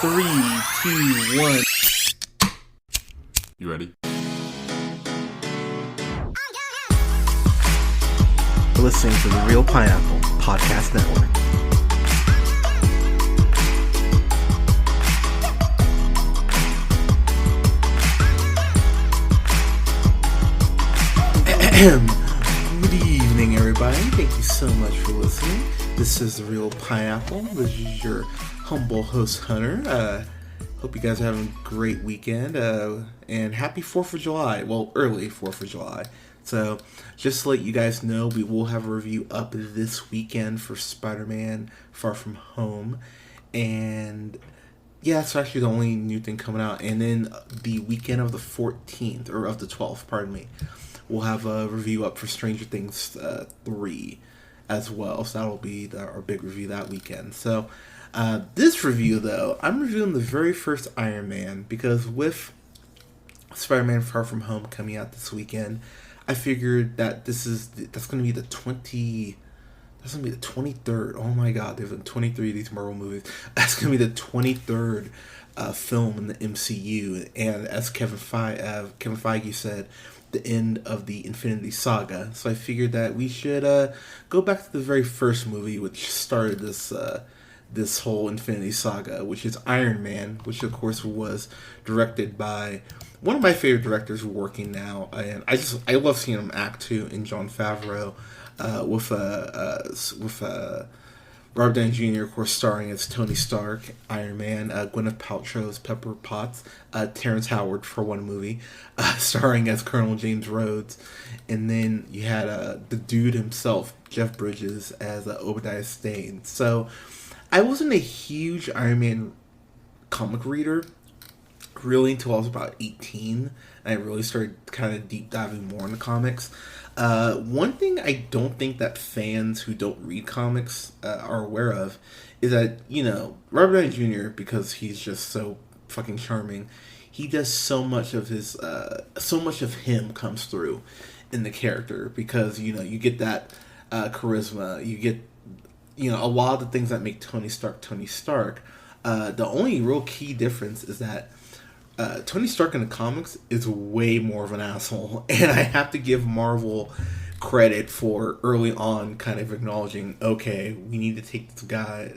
3, 2, 1. You ready? You're listening to the Real Pineapple Podcast Network. Good evening, everybody. Thank you so much for listening. This is The Real Pineapple. This is your humble host, Hunter. Hope you guys are having a great weekend. And happy 4th of July. Well, early 4th of July. So, just to let you guys know, we will have a review up this weekend for Spider-Man Far From Home. And yeah, it's actually the only new thing coming out. And then the weekend of the 14th, or of the 12th, pardon me, we'll have a review up for Stranger Things 3 as well. So that'll be our big review that weekend. So this review, though, I'm reviewing the very first Iron Man because with Spider-Man Far From Home coming out this weekend, I figured that that's going to be the 23rd. Oh my God, there's 23 of these Marvel movies. That's going to be the 23rd film in the MCU, and as Kevin Feige said, the end of the Infinity Saga. So I figured that we should go back to the very first movie, which started this whole Infinity Saga, which is Iron Man, which of course was directed by one of my favorite directors working now, and I love seeing him act too, in Jon Favreau, with Robert Downey Jr., of course, starring as Tony Stark, Iron Man, Gwyneth Paltrow as Pepper Potts, Terrence Howard for one movie, starring as Colonel James Rhodes, and then you had the dude himself, Jeff Bridges, as Obadiah Stane. So, I wasn't a huge Iron Man comic reader, really, until I was about 18, and I really started kind of deep diving more into comics. One thing I don't think that fans who don't read comics are aware of is that, Robert Downey Jr., because he's just so fucking charming, he does so much of him comes through in the character, because, you get that charisma, you get, a lot of the things that make Tony Stark. The only real key difference is that Tony Stark in the comics is way more of an asshole, and I have to give Marvel credit for early on kind of acknowledging, okay, we need to take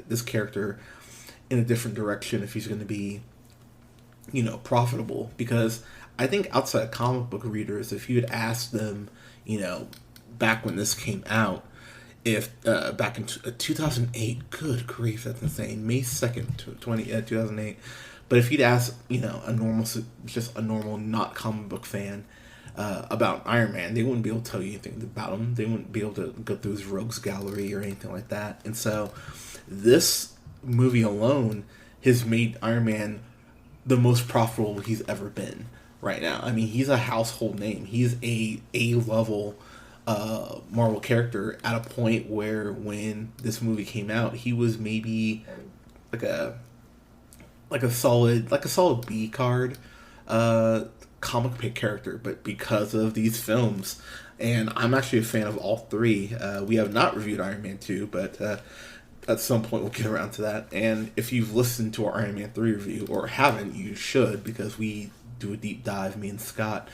this character in a different direction if he's going to be, profitable. Because I think outside comic book readers, if you had asked them, back when this came out, if back in 2008, good grief, that's insane, May 2nd, 2008. But if you'd ask, a normal not comic book fan about Iron Man, they wouldn't be able to tell you anything about him. They wouldn't be able to go through his rogues gallery or anything like that. And so this movie alone has made Iron Man the most profitable he's ever been right now. I mean, he's a household name. He's a A-level Marvel character at a point where when this movie came out, he was maybe like a solid B card comic book character, but because of these films, and I'm actually a fan of all three. We have not reviewed Iron Man 2, but at some point we'll get around to that. And if you've listened to our Iron Man 3 review, or haven't, you should, because we do a deep dive, me and Scott,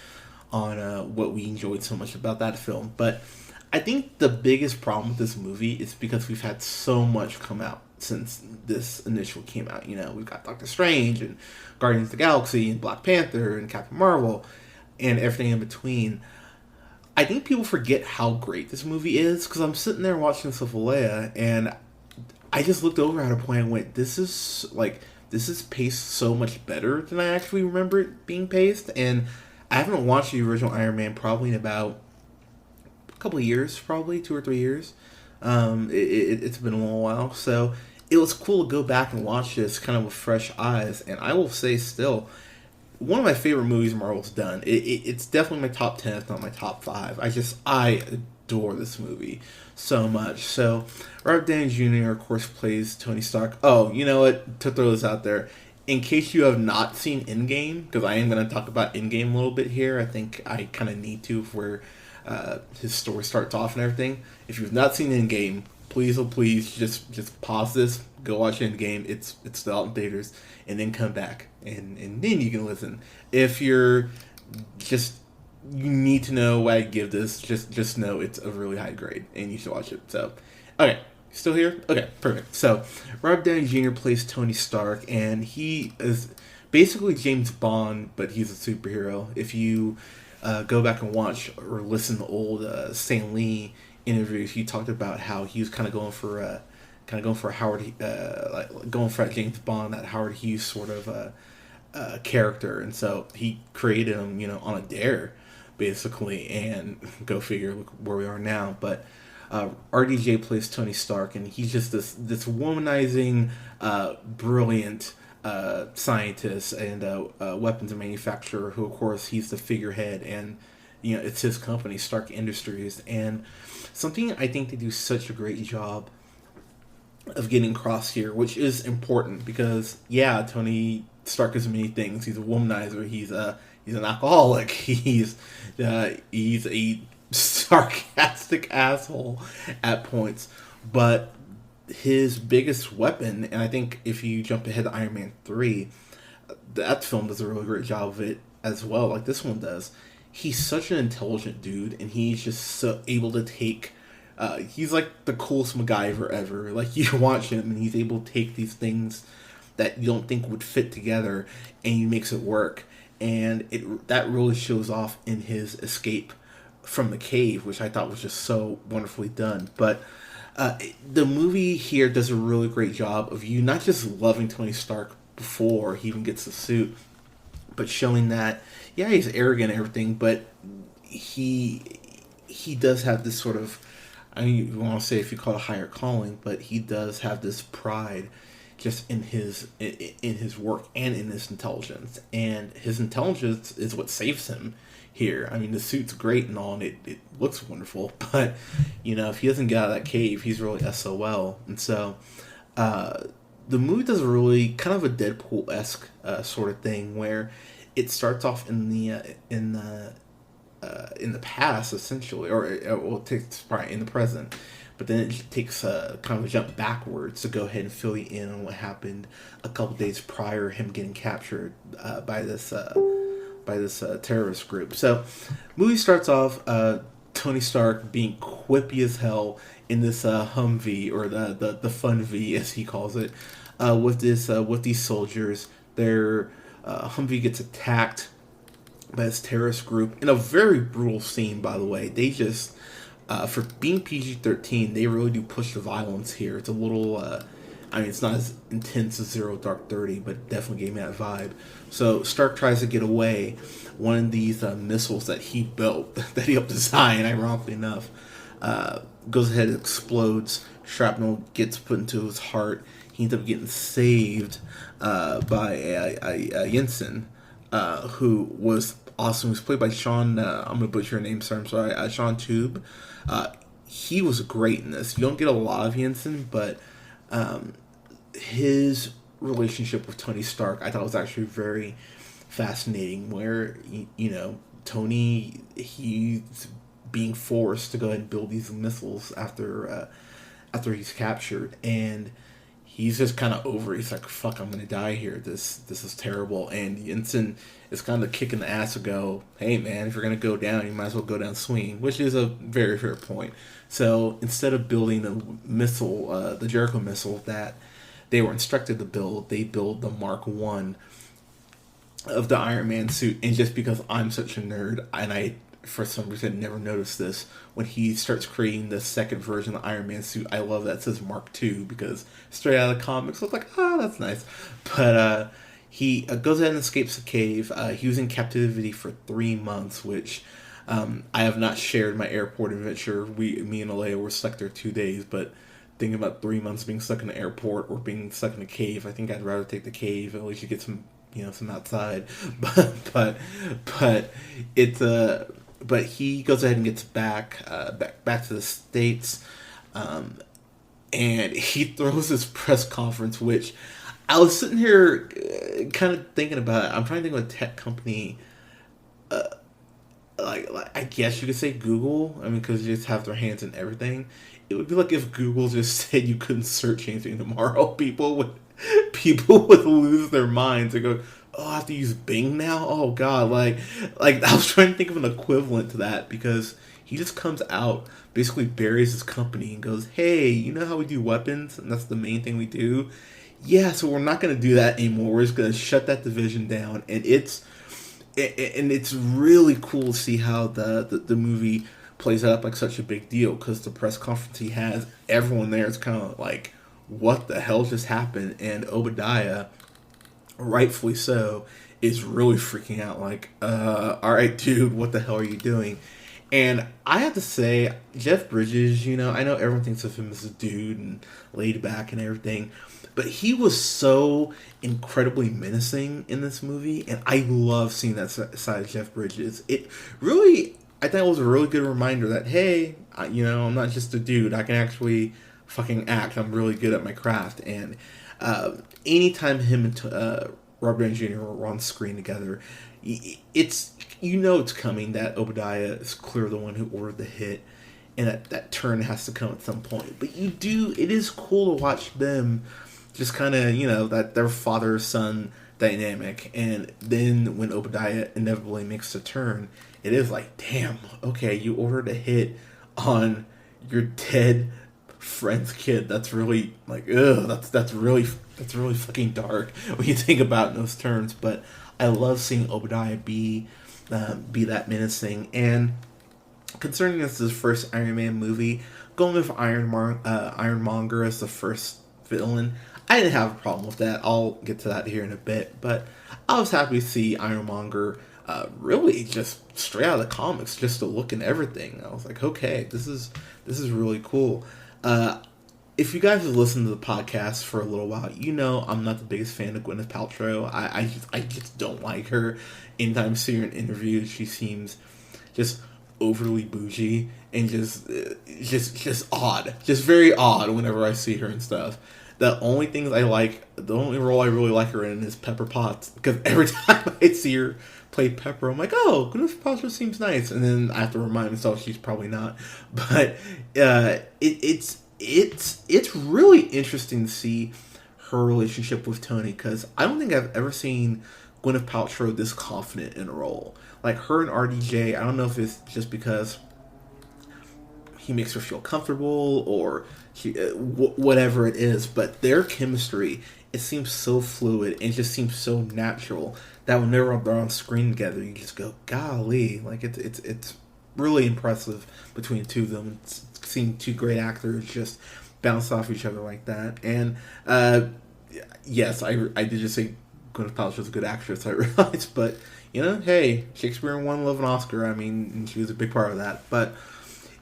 on what we enjoyed so much about that film. But I think the biggest problem with this movie is because we've had so much come out since this initial came out. We've got Doctor Strange and Guardians of the Galaxy and Black Panther and Captain Marvel and everything in between. I think people forget how great this movie is, because I'm sitting there watching Leia, and I just looked over at a point and went, this is paced so much better than I actually remember it being paced. And I haven't watched the original Iron Man probably in about a couple of years, probably 2 or 3 years. It's been a little while, so it was cool to go back and watch this kind of with fresh eyes. And I will say, still, one of my favorite movies Marvel's done. It's definitely my top 10, if not my top 5. I adore this movie so much. So Robert Downey Jr., of course, plays Tony Stark. Oh, you know what? To throw this out there, in case you have not seen Endgame, because I am going to talk about Endgame a little bit here. I think I kind of need to, where his story starts off and everything. If you've not seen Endgame, please, oh please, just pause this, go watch Endgame. It's still out in theaters, and then come back, and then you can listen. If you're just you need to know what I give this, just know it's a really high grade, and you should watch it. So, okay, still here? Okay, perfect. So, Robert Downey Jr. plays Tony Stark, and he is basically James Bond, but he's a superhero. If you go back and watch or listen to old Stan Lee interviews, he talked about how he was kind of going for Howard, like going for that James Bond, that Howard Hughes sort of character, and so he created him, on a dare, basically, and go figure, look where we are now. But RDJ plays Tony Stark, and he's just this womanizing, brilliant scientist and weapons manufacturer who, of course, he's the figurehead, and it's his company, Stark Industries. And something I think they do such a great job of getting across here, which is important, because Tony Stark is many things. He's a womanizer. He's an alcoholic. He's a sarcastic asshole at points. But his biggest weapon, and I think if you jump ahead to Iron Man 3, that film does a really great job of it as well, like this one does. He's such an intelligent dude, and he's just so able to take... he's like the coolest MacGyver ever. Like, you watch him, and he's able to take these things that you don't think would fit together, and he makes it work. And that really shows off in his escape from the cave, which I thought was just so wonderfully done. But the movie here does a really great job of you not just loving Tony Stark before he even gets the suit, but showing that, he's arrogant and everything, but he does have this sort of, I mean, you want to say if you call it a higher calling, but he does have this pride just in his work and in his intelligence. And his intelligence is what saves him here. I mean, the suit's great and all, and it looks wonderful, but, if he doesn't get out of that cave, he's really SOL. And so, the movie does a really kind of a Deadpool-esque sort of thing, where it starts off in the past, essentially, or it takes part in the present, but then it takes kind of a jump backwards to go ahead and fill you in on what happened a couple days prior to him getting captured by this terrorist group. So, movie starts off Tony Stark being quippy as hell in this Humvee, or the Fun V as he calls it, with these soldiers. Their Humvee gets attacked by this terrorist group in a very brutal scene, by the way. They just, for being PG-13, they really do push the violence here. It's a little, it's not as intense as Zero Dark 30, but it definitely gave me that vibe. So Stark tries to get away. One of these missiles that he built, that he helped design, ironically enough, goes ahead and explodes. Shrapnel gets put into his heart. He ends up getting saved by Jensen, who was awesome. He was played by Sean, I'm going to butcher your name, sir, I'm sorry, Sean Tube. He was great in this. You don't get a lot of Jensen, but his relationship with Tony Stark, I thought was actually very fascinating, where, Tony, he's being forced to go ahead and build these missiles after he's captured, and he's just kind of over it. He's like, fuck, I'm going to die here. This is terrible. And Jensen is kind of kicking the ass to go, hey, man, if you're going to go down, you might as well go down swinging, which is a very fair point. So instead of building the missile, the Jericho missile that they were instructed to build, they build the Mark 1 of the Iron Man suit. And just because I'm such a nerd, and I, for some reason, never noticed this, when he starts creating the second version of the Iron Man suit, I love that it says Mark II, because straight out of the comics, I was like, that's nice. But he goes ahead and escapes the cave. He was in captivity for 3 months, which I have not shared my airport adventure. Me and Alea were stuck there 2 days, but thinking about 3 months being stuck in the airport or being stuck in a cave, I think I'd rather take the cave. At least you get some, some outside. But it's But he goes ahead and gets back to the States, and he throws this press conference, which I was sitting here kind of thinking about. I'm trying to think of a tech company like I guess you could say Google. I mean, because you just have their hands in everything. It would be like if Google just said you couldn't search anything tomorrow. People would lose their minds and go, "Oh, I have to use Bing now." Oh God, like I was trying to think of an equivalent to that because he just comes out, basically buries his company and goes, "Hey, you know how we do weapons, and that's the main thing we do. Yeah, so we're not going to do that anymore. We're just going to shut that division down." And it's really cool to see how the movie plays it up like such a big deal because the press conference he has, everyone there is kind of like, what the hell just happened? And Obadiah, rightfully so, is really freaking out like, all right, dude, what the hell are you doing? And I have to say, Jeff Bridges, I know everyone thinks of him as a dude and laid back and everything, but he was so incredibly menacing in this movie, and I love seeing that side of Jeff Bridges. It really, I think it was a really good reminder that, hey, I'm not just a dude. I can actually fucking act. I'm really good at my craft. And anytime him and Robert Downey Jr. were on screen together, it's it's coming that Obadiah is clearly the one who ordered the hit, and that turn has to come at some point. But it is cool to watch them just kind of, that their father-son dynamic. And then when Obadiah inevitably makes the turn, it is like, damn, okay, you ordered a hit on your dead friend's kid. That's really, like, ugh, that's really fucking dark when you think about it in those terms. But I love seeing Obadiah be that menacing. And concerning this is his first Iron Man movie, going with Ironmonger as the first villain, I didn't have a problem with that. I'll get to that here in a bit, but I was happy to see Ironmonger really just straight out of the comics, just the look and everything. I was like, okay, this is really cool. If you guys have listened to the podcast for a little while, I'm not the biggest fan of Gwyneth Paltrow. I just don't like her. Anytime I see her in interviews, she seems just overly bougie and just odd, just very odd whenever I see her and stuff. The only role I really like her in is Pepper Potts, because every time I see her play Pepper, I'm like, oh, Gwyneth Paltrow seems nice, and then I have to remind myself she's probably not. But it's really interesting to see her relationship with Tony, because I don't think I've ever seen Gwyneth Paltrow this confident in a role. Like her and RDJ, I don't know if it's just because he makes her feel comfortable or whatever it is, but their chemistry, it seems so fluid and just seems so natural that whenever they're on screen together, you just go, golly, like it's really impressive between the two of them. It's seeing two great actors just bounce off each other like that. And yes, I did just say Gwyneth Paltrow's a good actress, I realized, but hey, Shakespeare won Love an Oscar. I mean, and she was a big part of that. But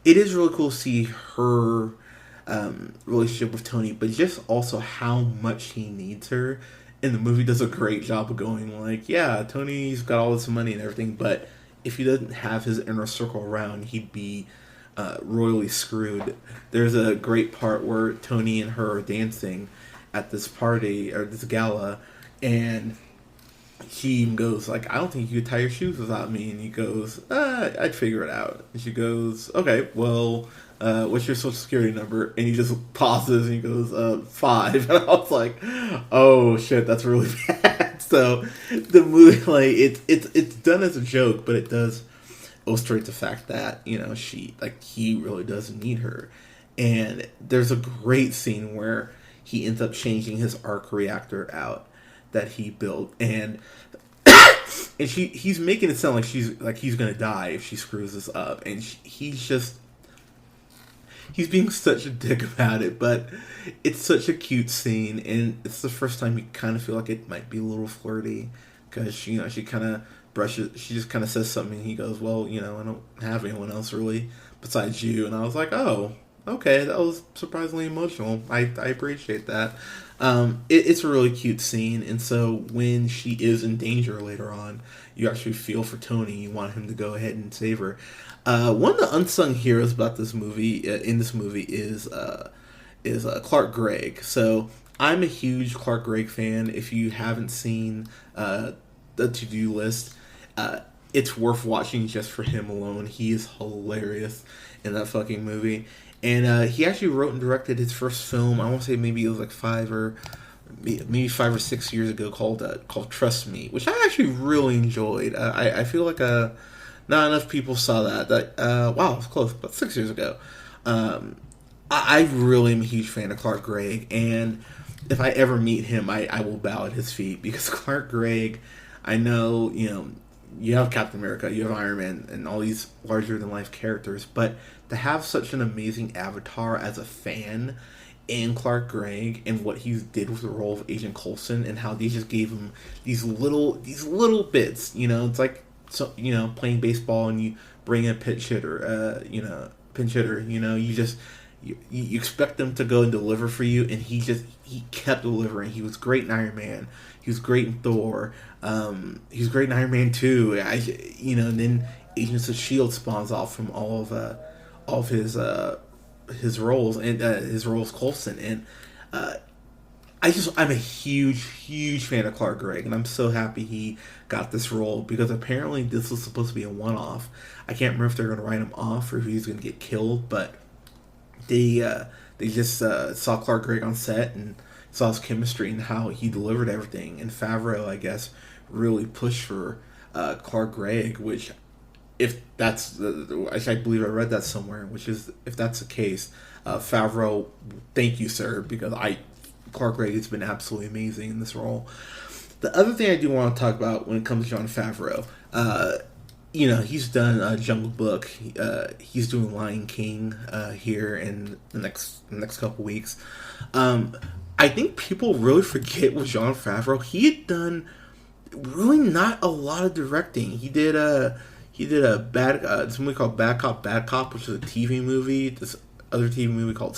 it is really cool to see her relationship with Tony, but just also how much he needs her. And the movie does a great job of going like, yeah, Tony's got all this money and everything, but if he doesn't have his inner circle around, he'd be royally screwed. There's a great part where Tony and her are dancing at this party or this gala, and he goes like, I don't think you could tie your shoes without me. And he goes, I'd figure it out. And she goes, okay, well, what's your social security number? And he just pauses and he goes, 5. And I was like, oh shit, that's really bad. So the movie, like, it's done as a joke, but it does illustrate the fact that, he really does need her. And there's a great scene where he ends up changing his arc reactor out that he built, and he's making it sound like he's gonna die if she screws this up, and he's being such a dick about it. But it's such a cute scene, and it's the first time you kind of feel like it might be a little flirty, because she kind of she just kind of says something, and he goes, well, I don't have anyone else really besides you. And I was like, oh, okay, that was surprisingly emotional. I appreciate that. It's a really cute scene, and so when she is in danger later on, you actually feel for Tony. You want him to go ahead and save her. One of the unsung heroes about this movie, is Clark Gregg. So I'm a huge Clark Gregg fan. If you haven't seen the To-Do List, it's worth watching just for him alone. He is hilarious in that fucking movie. And he actually wrote and directed his first film. I want to say maybe it was like 5 or 6 years ago, called Trust Me, which I actually really enjoyed. I feel like not enough people saw that. Wow, it was close, but 6 years ago. I really am a huge fan of Clark Gregg, and if I ever meet him, I will bow at his feet, because Clark Gregg, I know, you have Captain America, you have Iron Man, and all these larger-than-life characters, but to have such an amazing avatar as a fan in Clark Gregg and what he did with the role of Agent Coulson, and how they just gave him these little bits, it's like, so, playing baseball and you bring a pinch hitter, you expect them to go and deliver for you, and he kept delivering. He was great in Iron Man. He was great in Thor. He was great in Iron Man 2. And then Agents of S.H.I.E.L.D. spawns off from all of his roles, and his role as Coulson. And I'm a huge fan of Clark Gregg, and I'm so happy he got this role, because apparently this was supposed to be a one-off. I can't remember if they're going to write him off or if he's going to get killed, but they just saw Clark Gregg on set and saw his chemistry and how he delivered everything. And Favreau, I guess, really pushed for Clark Gregg, which, if that's, I believe I read that somewhere, which is, if that's the case, Favreau, thank you, sir, because Clark Gregg has been absolutely amazing in this role. The other thing I do want to talk about when it comes to Jon Favreau, he's done Jungle Book. He's doing Lion King here in the next couple weeks. I think people really forget with Jon Favreau. He had done really not a lot of directing. He did this movie called Bad Cop, Bad Cop, which is a TV movie. This other TV movie called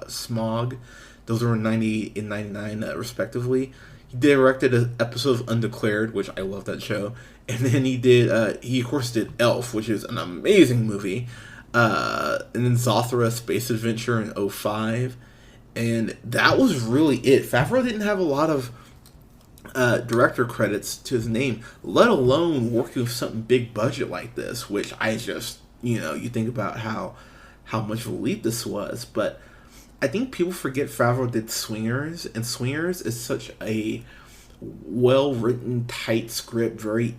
Smog. Those were in 90 and 99 respectively. He directed an episode of Undeclared, which I love that show. And then he of course did Elf, which is an amazing movie. And then Zothra Space Adventure in 2005. And that was really it. Favreau didn't have a lot of director credits to his name, let alone working with something big budget like this, which I just, you think about how much of a leap this was. But I think people forget Favreau did Swingers, and Swingers is such a well-written, tight script, very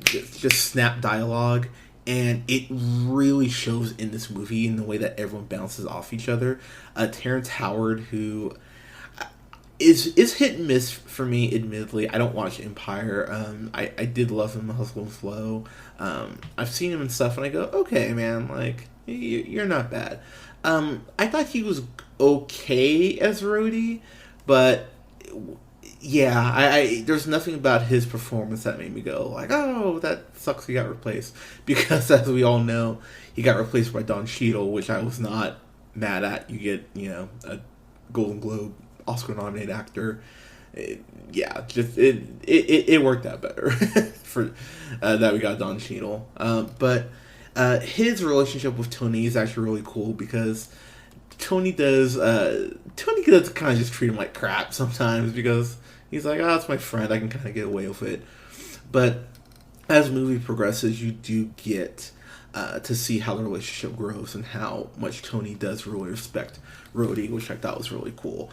just snap dialogue, and it really shows in this movie in the way that everyone bounces off each other. Terrence Howard, who is hit and miss for me, admittedly. I don't watch Empire. I did love him in Hustle and Flow. I've seen him and stuff, and I go, okay, man, like, you're not bad. I thought he was okay as Rhodey, but yeah, I there's nothing about his performance that made me go like, oh, that sucks he got replaced. Because as we all know, he got replaced by Don Cheadle, which I was not mad at. You get, a Golden Globe, Oscar-nominated actor. It worked out better for that we got Don Cheadle. But his relationship with Tony is actually really cool, because Tony does kind of just treat him like crap sometimes, because he's like, oh, it's my friend, I can kind of get away with it. But as the movie progresses, you do get to see how the relationship grows and how much Tony does really respect Rhodey, which I thought was really cool.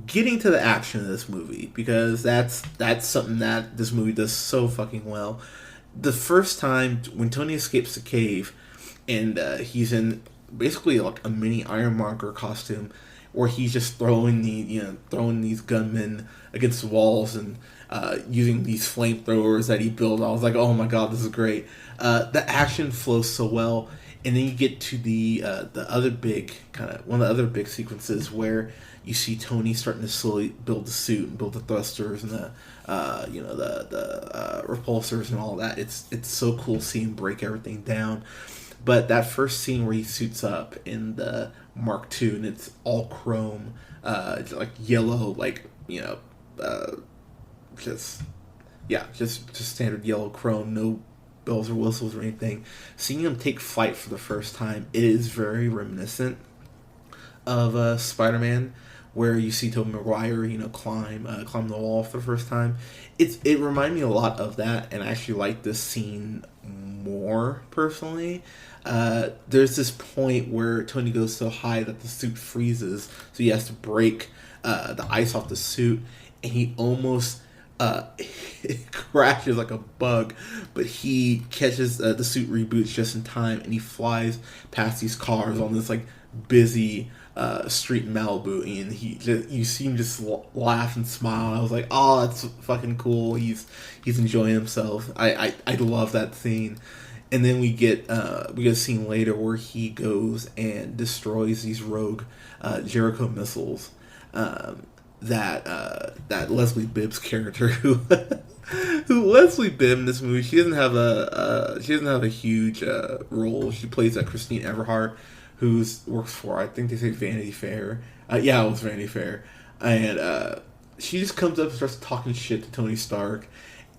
Getting to the action of this movie, because that's something that this movie does so fucking well. The first time when Tony escapes the cave, and he's in basically like a mini Ironmonger costume, where he's just throwing these gunmen against the walls and using these flamethrowers that he built. I was like, oh my god, this is great. The action flows so well, and then you get to the other big one of the other big sequences where you see Tony starting to slowly build the suit and build the thrusters and the repulsors and all that. It's so cool seeing him break everything down. But that first scene where he suits up in the Mark II and it's all chrome, like yellow, just standard yellow chrome, no bells or whistles or anything. Seeing him take flight for the first time, it is very reminiscent of Spider-Man, where you see Tobey Maguire, climb the wall for the first time. It reminded me a lot of that, and I actually like this scene more personally. There's this point where Tony goes so high that the suit freezes, so he has to break the ice off the suit, and he almost it crashes like a bug, but he catches the suit reboots just in time, and he flies past these cars on this like busy street in Malibu, and you see him just laugh and smile. I was like, oh, that's fucking cool. He's enjoying himself. I love that scene. And then we get a scene later where he goes and destroys these rogue Jericho missiles. That Leslie Bibb's character, who Leslie Bibb in this movie, she doesn't have a huge role. She plays Christine Everhart, who works for, I think they say, Vanity Fair. Yeah, it was Vanity Fair, and she just comes up and starts talking shit to Tony Stark,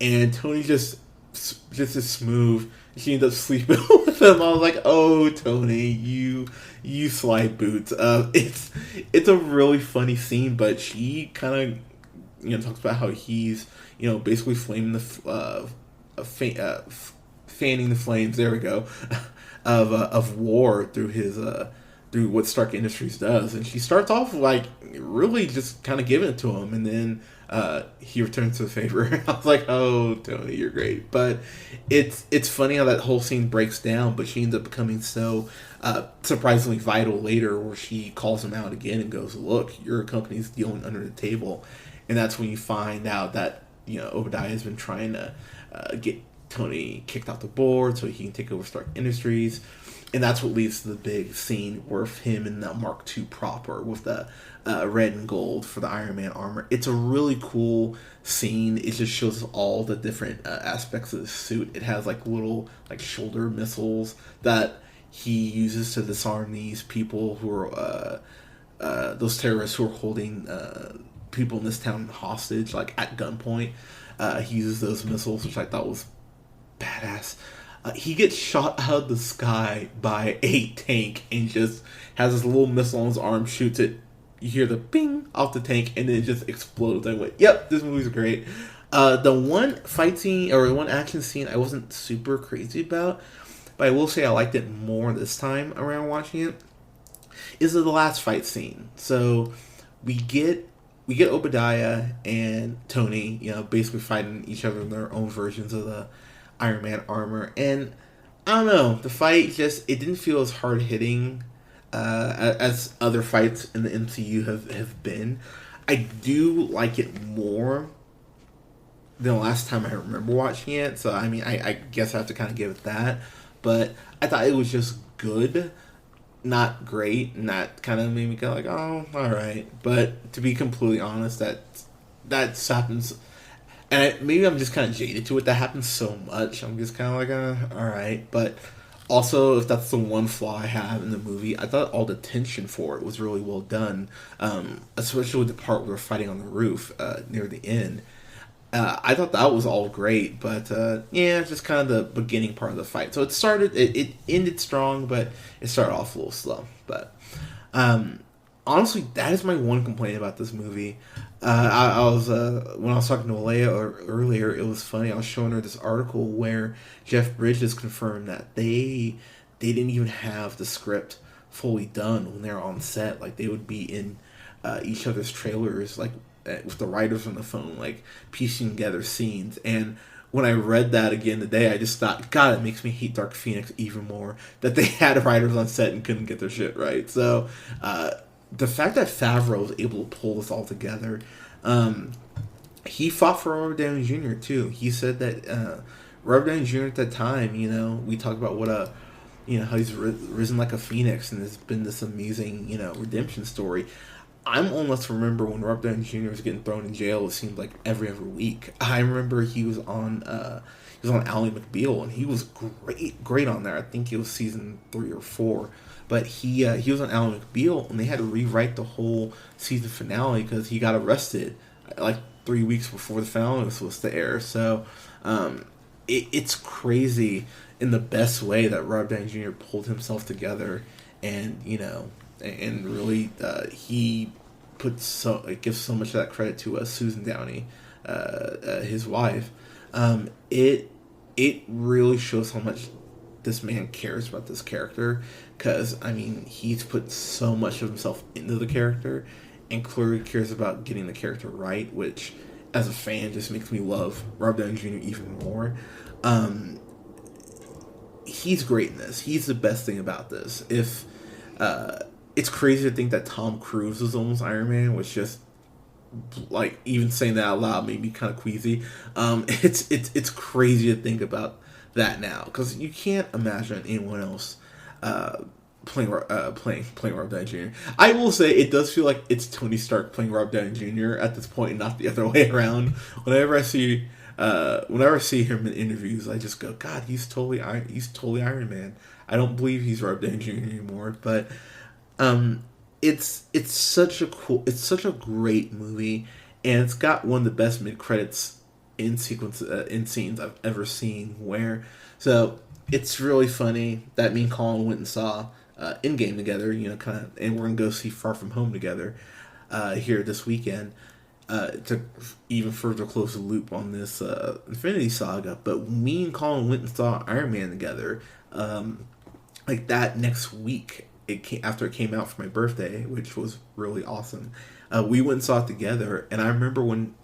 and Tony just as smooth. She ends up sleeping with him. I was like, "Oh, Tony, you slide boots." It's a really funny scene, but she kind of talks about how he's basically flaming fanning the flames. There we go, of war through his through what Stark Industries does, and she starts off like really just kind of giving it to him, and then he returns to the favor. I was like, "Oh, Tony, you're great." But it's funny how that whole scene breaks down, but she ends up becoming so surprisingly vital later, where she calls him out again and goes, "Look, your company's dealing under the table," and that's when you find out that Obadiah has been trying to get Tony kicked off the board so he can take over Stark Industries. And that's what leads to the big scene where him in the Mark II proper with the red and gold for the Iron Man armor. It's a really cool scene. It just shows all the different aspects of the suit. It has like little shoulder missiles that he uses to disarm these people who are those terrorists who are holding people in this town hostage, like at gunpoint. He uses those missiles, which I thought was badass. He gets shot out of the sky by a tank and just has this little missile on his arm, shoots it. You hear the ping off the tank, and then it just explodes. I went, "Yep, this movie's great." The one fight scene, or the one action scene, I wasn't super crazy about, but I will say I liked it more this time around watching it, is the last fight scene. So we get Obadiah and Tony, basically fighting each other in their own versions of the Iron Man armor, and I don't know, the fight it didn't feel as hard hitting as other fights in the MCU have been. I do like it more than the last time I remember watching it, so I mean I guess I have to kind of give it that, but I thought it was just good, not great, and that kind of made me go like, oh, alright. But to be completely honest, that happens. And maybe I'm just kind of jaded to it. That happens so much. I'm just kind of like, all right. But also, if that's the one flaw I have in the movie, I thought all the tension for it was really well done. Especially with the part where we're fighting on the roof near the end. I thought that was all great. But, yeah, just kind of the beginning part of the fight. So it ended strong, but it started off a little slow. But, honestly, that is my one complaint about this movie. I was when I was talking to Alea earlier, it was funny. I was showing her this article where Jeff Bridges confirmed that they didn't even have the script fully done when they were on set. Like, they would be in each other's trailers, like with the writers on the phone, like piecing together scenes. And when I read that again today, I just thought, God, it makes me hate Dark Phoenix even more that they had writers on set and couldn't get their shit right. So. The fact that Favreau was able to pull this all together, he fought for Robert Downey Jr. too. He said that Robert Downey Jr. at that time, we talked about what how he's risen like a phoenix, and there's been this amazing, redemption story. I'm old enough to remember when Robert Downey Jr. was getting thrown in jail. It seemed like every other week. I remember he was on Ally McBeal, and he was great on there. I think it was season 3 or 4. But he was on Ally McBeal, and they had to rewrite the whole season finale because he got arrested like 3 weeks before the finale was supposed to air. So it's crazy in the best way that Robert Downey Jr. pulled himself together, and and really he it gives so much of that credit to Susan Downey, his wife. It really shows how much this man cares about this character, because I mean he's put so much of himself into the character, and clearly cares about getting the character right, which as a fan just makes me love Robert Downey Jr. even more. He's great in this. He's the best thing about this. If it's crazy to think that Tom Cruise was almost Iron Man, which just like even saying that out loud made me kind of queasy. It's crazy to think about that now, because you can't imagine anyone else playing Robert Downey Jr. I will say it does feel like it's Tony Stark playing Robert Downey Jr. at this point, and not the other way around. Whenever I see him in interviews, I just go, God, he's totally Iron Man. I don't believe he's Robert Downey Jr. anymore. But it's such a great movie, and it's got one of the best mid credits in scenes I've ever seen. So it's really funny that me and Colin went and saw Endgame together, and we're gonna go see Far From Home together here this weekend to even further close the loop on this Infinity Saga. But me and Colin went and saw Iron Man together like that next week. After it came out for my birthday, which was really awesome. We went and saw it together, and I remember when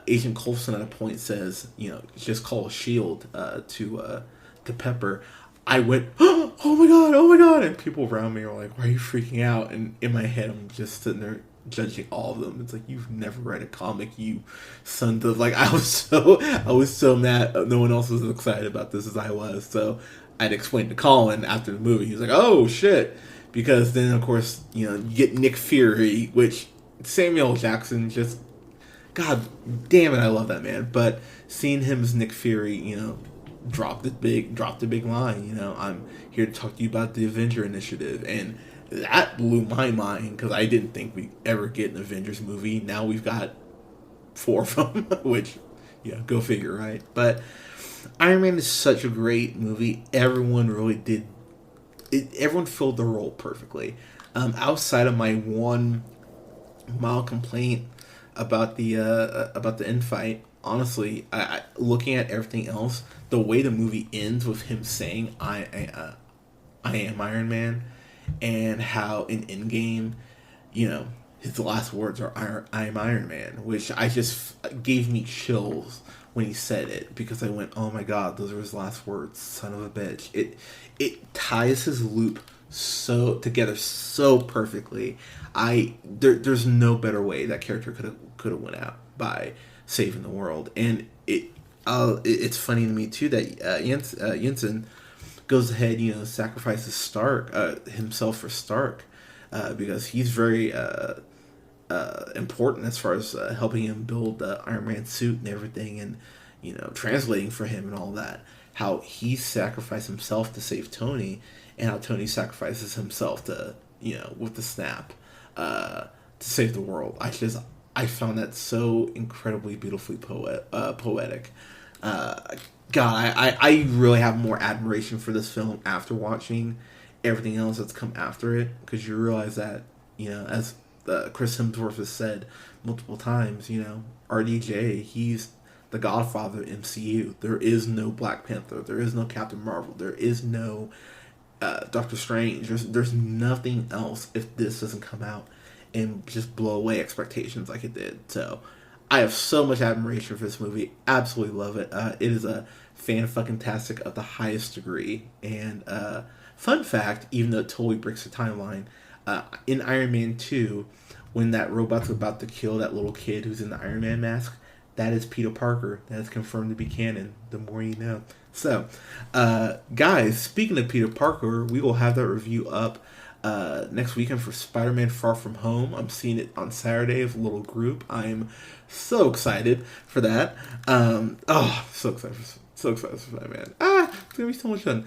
Agent Coulson at a point says, just call a shield to Pepper. I went, oh my god, and people around me are like, why are you freaking out? And in my head, I'm just sitting there judging all of them. It's like, you've never read a comic, you son of, like, I was so mad no one else was as excited about this as I was. So I'd explained to Colin after the movie. He was like, oh shit, because then of course you get Nick Fury, which Samuel L. Jackson just, God damn it, I love that man. But seeing him as Nick Fury, dropped the big line. I'm here to talk to you about the Avenger Initiative, and that blew my mind, because I didn't think we'd ever get an Avengers movie. Now we've got 4 of them, which, go figure, right? But Iron Man is such a great movie. Everyone really did it. Everyone filled the role perfectly. Outside of my one mild complaint about the end fight, honestly, I looking at everything else, the way the movie ends with him saying I am Iron Man, and how in Endgame, his last words are I am Iron Man, which I just gave me chills when he said it, because I went, oh my god, those are his last words, son of a bitch. It ties his loop together so perfectly. There's no better way that character could have went out by saving the world. And it's funny to me too that Jensen goes ahead, sacrifices Stark himself for Stark, because he's very important as far as helping him build the Iron Man suit and everything, and translating for him and all that. How he sacrificed himself to save Tony, and how Tony sacrifices himself to with the snap to save the world. I found that so incredibly beautifully poetic. God, I really have more admiration for this film after watching everything else that's come after it, because you realize that, as Chris Hemsworth has said multiple times, RDJ, he's the godfather of MCU. There is no Black Panther. There is no Captain Marvel. There is no Doctor Strange. There's nothing else if this doesn't come out and just blow away expectations like it did. So I have so much admiration for this movie. Absolutely love it. It is a fan-fucking-tastic of the highest degree. And fun fact, even though it totally breaks the timeline, in Iron Man 2, when that robot's about to kill that little kid who's in the Iron Man mask, that is Peter Parker. That is confirmed to be canon. The more you know. So, guys, speaking of Peter Parker, we will have that review up next weekend for Spider-Man Far From Home. I'm seeing it on Saturday with a little group. I'm so excited for that. So excited for that, man. It's gonna be so much fun.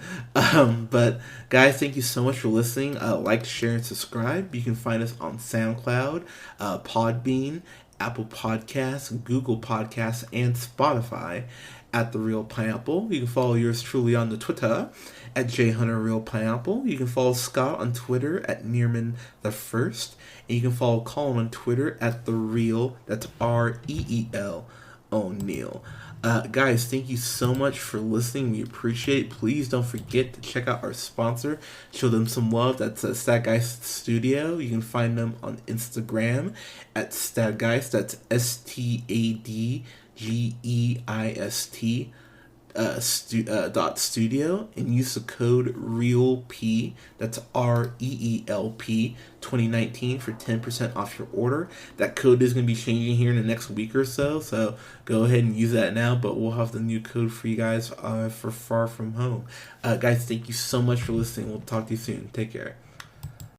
But guys, thank you so much for listening. Like, share, and subscribe. You can find us on SoundCloud, Podbean, Apple Podcasts, Google Podcasts, and Spotify at The Real Pineapple. You can follow yours truly on the Twitter at JHunterRealPineapple. You can follow Scott on Twitter at Nearmanthefirst. And you can follow Colin on Twitter at TheReal, that's REEL O'Neal. Guys, thank you so much for listening. We appreciate it. Please don't forget to check out our sponsor. Show them some love. That's Stadgeist Studio. You can find them on Instagram at Stadgeist. That's STADGEIST .studio, and use the code REALP, that's REELP 2019 for 10% off your order. That code is going to be changing here in the next week or so go ahead and use that now, but we'll have the new code for you guys for Far From Home. Guys, thank you so much for listening. We'll talk to you soon. Take care.